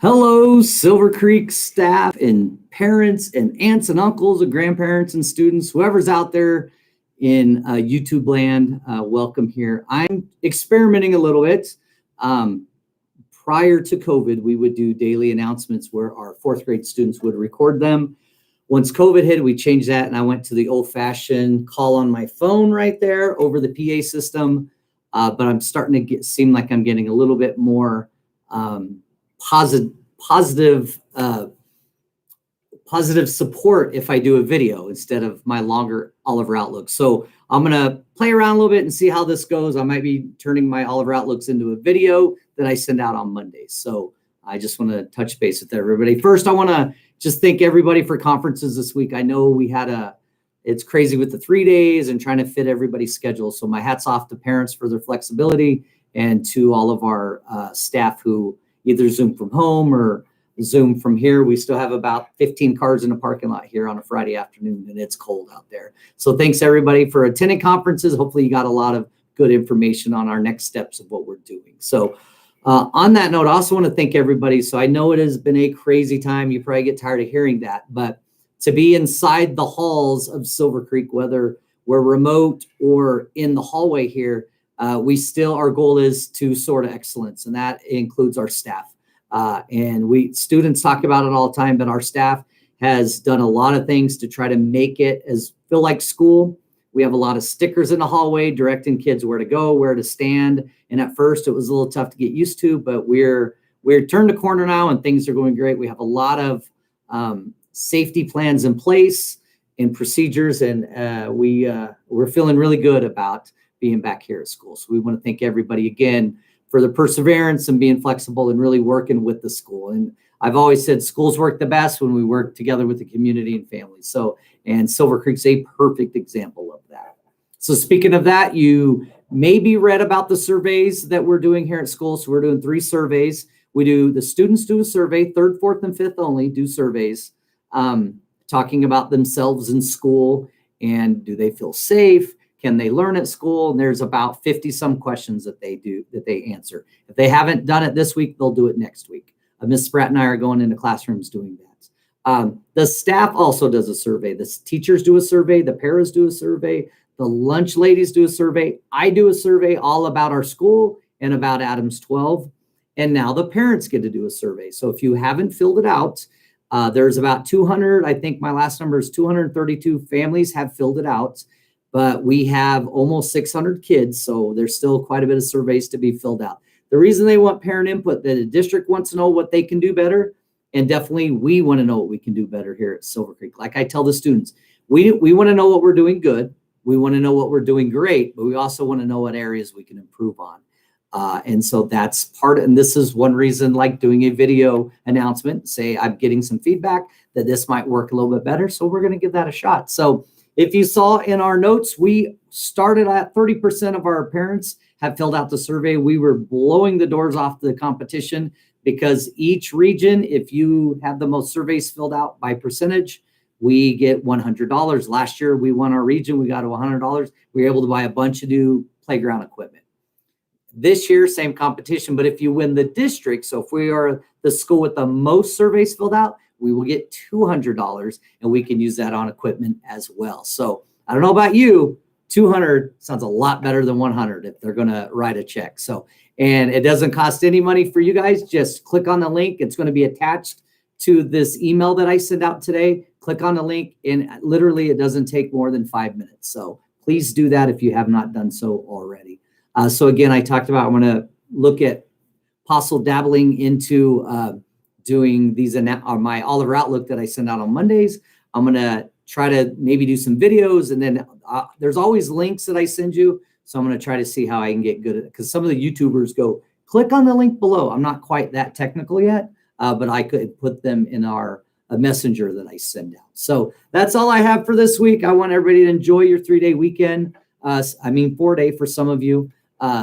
Hello, Silver Creek staff and parents and aunts and uncles and grandparents and students, whoever's out there in YouTube land, welcome here. I'm experimenting a little bit. Prior to COVID, we would do daily announcements where our fourth grade students would record them. Once COVID hit, we changed that and I went to the old-fashioned call on my phone right there over the PA system. But I'm starting to seem like I'm getting a little bit more positive support if I do a video instead of my longer Oliver Outlook. So I'm gonna play around a little bit and see how this goes. I might be turning my Oliver Outlooks into a video that I send out on Mondays. So I just want to touch base with everybody. First, I want to just thank everybody for conferences this week. I know we had it's crazy with the 3 days and trying to fit everybody's schedule. So my hat's off to parents for their flexibility and to all of our staff who either Zoom from home or Zoom from here. We still have about 15 cars in the parking lot here on a Friday afternoon, and it's cold out there. So thanks everybody for attending conferences. Hopefully you got a lot of good information on our next steps of what we're doing. So on that note, I also want to thank everybody. So I know it has been a crazy time. You probably get tired of hearing that, but to be inside the halls of Silver Creek, whether we're remote or in the hallway here, our goal is to soar to excellence, and that includes our staff. And students talk about it all the time, but our staff has done a lot of things to try to make it feel like school. We have a lot of stickers in the hallway directing kids where to go, where to stand. And at first it was a little tough to get used to, but we're turned a corner now and things are going great. We have a lot of safety plans in place and procedures, and we're feeling really good about being back here at school. So we want to thank everybody again for the perseverance and being flexible and really working with the school. And I've always said schools work the best when we work together with the community and families. And Silver Creek's a perfect example of that. So speaking of that, you maybe read about the surveys that we're doing here at school. So we're doing 3 surveys. The students do a survey, 3rd, 4th, and 5th only do surveys, talking about themselves in school and do they feel safe? Can they learn at school? And there's about 50 some questions that they answer. If they haven't done it this week, they'll do it next week. Miss Spratt and I are going into classrooms doing that. The staff also does a survey. The teachers do a survey. The paras do a survey. The lunch ladies do a survey. I do a survey all about our school and about Adams 12. And now the parents get to do a survey. So if you haven't filled it out, there's about 200, I think my last number is 232 families have filled it out. But we have almost 600 kids, so there's still quite a bit of surveys to be filled out. The reason they want parent input, that the district wants to know what they can do better, and definitely we want to know what we can do better here at Silver Creek. Like I tell the students, we want to know what we're doing good, we want to know what we're doing great, but we also want to know what areas we can improve on. And so that's and this is one reason, like doing a video announcement, say I'm getting some feedback that this might work a little bit better, so we're going to give that a shot. So if you saw in our notes, we started at 30% of our parents have filled out the survey. We were blowing the doors off the competition because each region, if you have the most surveys filled out by percentage, we get $100. Last year, we won our region. We got to $100. We were able to buy a bunch of new playground equipment. This year, same competition, but if you win the district, so if we are the school with the most surveys filled out, we will get $200 and we can use that on equipment as well. So I don't know about you, 200 sounds a lot better than 100 if they're going to write a check. So, and it doesn't cost any money for you guys. Just click on the link. It's going to be attached to this email that I send out today. Click on the link and literally it doesn't take more than 5 minutes. So please do that if you have not done so already. So again, I talked about, I'm going to look at possible dabbling into doing these on my Oliver Outlook that I send out on Mondays. I'm going to try to maybe do some videos, and then there's always links that I send you. So I'm going to try to see how I can get good at it, because some of the YouTubers go, click on the link below. I'm not quite that technical yet, but I could put them in our messenger that I send out. So that's all I have for this week. I want everybody to enjoy your 3-day weekend. 4-day for some of you.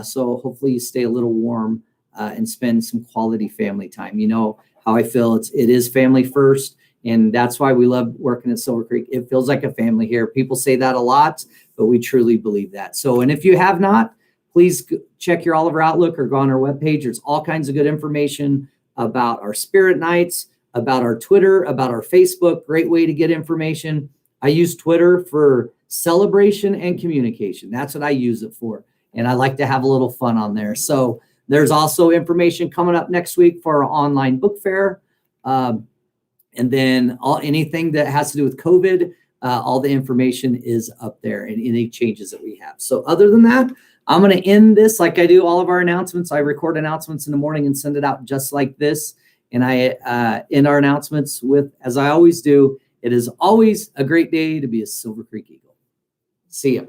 So hopefully you stay a little warm and spend some quality family time. You know how I feel. It is family first, and that's why we love working at Silver Creek. It feels like a family here. People say that a lot, but we truly believe that. So, and if you have not, please check your Oliver Outlook or go on our webpage. There's all kinds of good information about our spirit nights, about our Twitter, about our Facebook. Great way to get information. I use Twitter for celebration and communication. That's what I use it for. And I like to have a little fun on there. So there's also information coming up next week for our online book fair. And then anything that has to do with COVID, all the information is up there and any changes that we have. So other than that, I'm going to end this like I do all of our announcements. I record announcements in the morning and send it out just like this. And I end our announcements with, as I always do, it is always a great day to be a Silver Creek Eagle. See ya.